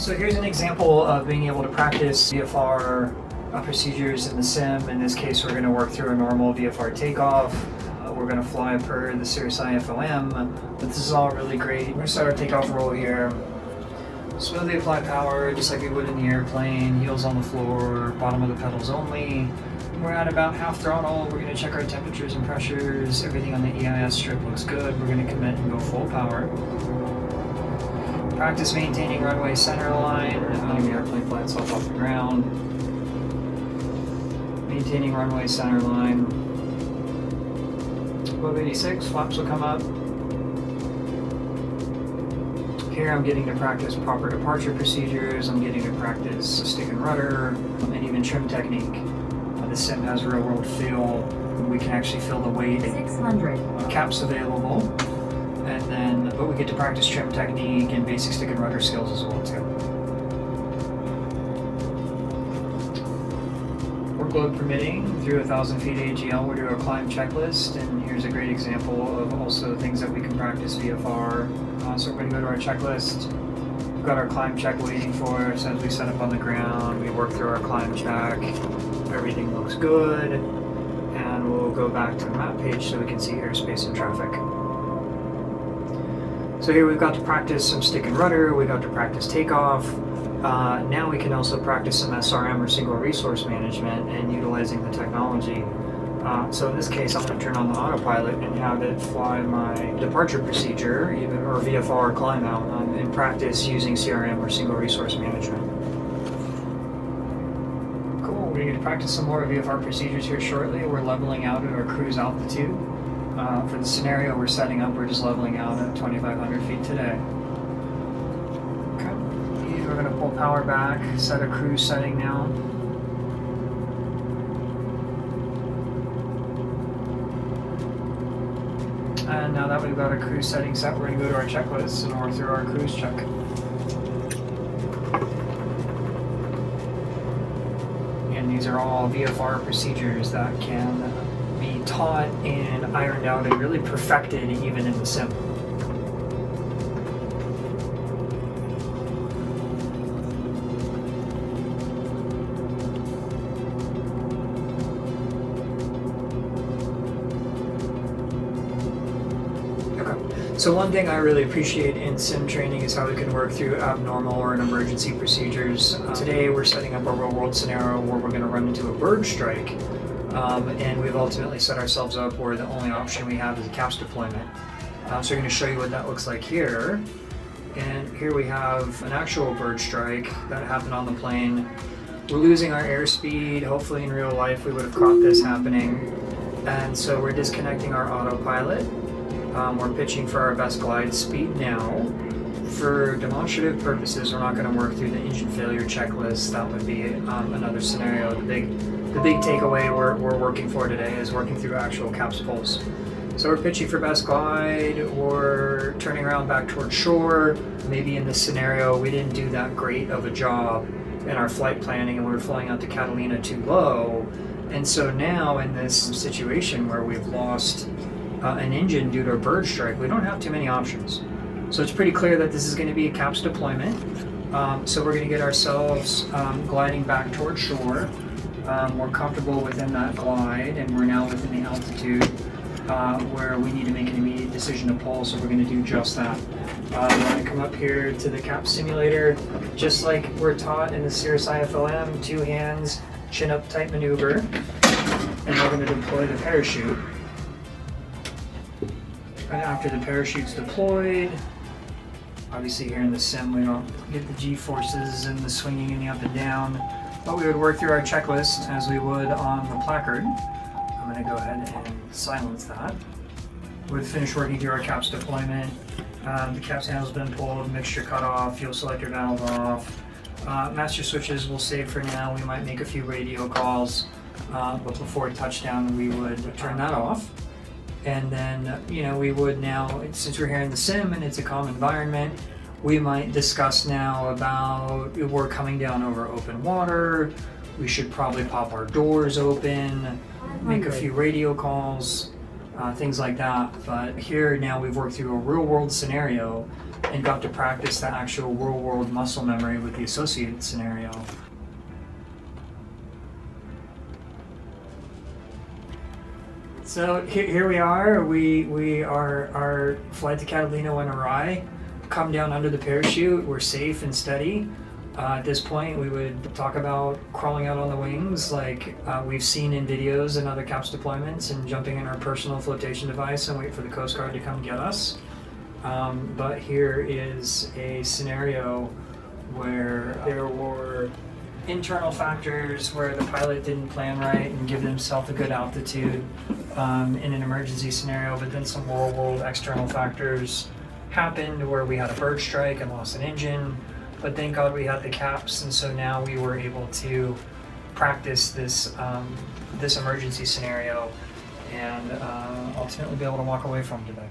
So here's an example of being able to practice VFR procedures in the sim. In this case, we're going to work through a normal VFR takeoff. We're going to fly per the Cirrus IFOM, but this is all really great. We're going to start our takeoff roll here. Smoothly apply power, just like we would in the airplane. Heels on the floor, bottom of the pedals only. We're at about half throttle. We're going to check our temperatures and pressures. Everything on the EIS strip looks good. We're going to commit and go full power. Practice maintaining runway center line, letting the airplane fly itself off the ground. Maintaining runway center line. Above 86, flaps will come up. Here I'm getting to practice proper departure procedures. I'm getting to practice stick and rudder, and even trim technique. The sim has real world feel. We can actually feel the weight. 600. Caps available. But we get to practice trim technique and basic stick and rudder skills as well too. Workload permitting, through 1,000 feet AGL, we'll do a climb checklist, and here's a great example of also things that we can practice VFR. So we're going to go to our checklist. We've got our climb check waiting for us as we set up on the ground. We work through our climb check. Everything looks good, and we'll go back to the map page so we can see airspace and traffic. So here we've got to practice some stick and rudder, we got to practice takeoff. Now we can also practice some SRM or single resource management and utilizing the technology. So in this case, I'm going to turn on the autopilot and have it fly my departure procedure, or VFR climb out, in practice using CRM or single resource management. Cool, we're going to get to practice some more VFR procedures here shortly. We're leveling out at our cruise altitude. For the scenario we're setting up, we're just leveling out at 2,500 feet today. Okay, we're going to pull power back, set a cruise setting now. And now that we've got our cruise setting set, we're going to go to our checklist and work through our cruise check. And these are all VFR procedures that can be taught and ironed out and really perfected even in the sim. So one thing I really appreciate in sim training is how we can work through abnormal or emergency procedures. Today we're setting up a real world scenario where we're going to run into a bird strike. And we've ultimately set ourselves up where the only option we have is a CAPS deployment. So we're going to show you what that looks like here. And here we have an actual bird strike that happened on the plane. We're losing our airspeed. Hopefully in real life we would have caught this happening. And so we're disconnecting our autopilot. We're pitching for our best glide speed now. For demonstrative purposes, we're not going to work through the engine failure checklist. That would be another scenario. The big takeaway we're working for today is working through actual CAPS pulls. So we're pitching for best glide, we're turning around back towards shore. Maybe in this scenario we didn't do that great of a job in our flight planning and we were flying out to Catalina too low. And so now in this situation where we've lost an engine due to a bird strike, we don't have too many options. So it's pretty clear that this is going to be a CAPS deployment. So we're going to get ourselves gliding back towards shore. We're comfortable within that glide, and we're now within the altitude where we need to make an immediate decision to pull, so we're going to do just that. We're going to come up here to the CAPS simulator, just like we're taught in the Cirrus IFOM, 2 hands, chin up type maneuver, and we're going to deploy the parachute. And after the parachute's deployed, obviously here in the sim we don't get the G-forces and the swinging and the up and down, but we would work through our checklist as we would on the placard. I'm going to go ahead and silence that. We would finish working through our CAPS deployment. The CAPS handle's been pulled, mixture cut off, fuel selector valve off. Master switches we'll save for now. We might make a few radio calls, but before touchdown we would turn that off. And then, we would now, since we're here in the sim and it's a calm environment, we might discuss now about we're coming down over open water. We should probably pop our doors open, make a few radio calls. things like that. But here now we've worked through a real world scenario and got to practice the actual real world muscle memory with the associated scenario. So here we are. Our flight to Catalina went awry. Come down under the parachute. We're safe and steady. At this point, we would talk about crawling out on the wings, like we've seen in videos and other CAPS deployments, and jumping in our personal flotation device and wait for the Coast Guard to come get us. But here is a scenario where there were internal factors where the pilot didn't plan right and give himself a good altitude in an emergency scenario, but then some real world external factors happened where we had a bird strike and lost an engine, but thank God we had the CAPS, and so now we were able to practice this this emergency scenario and ultimately be able to walk away from today.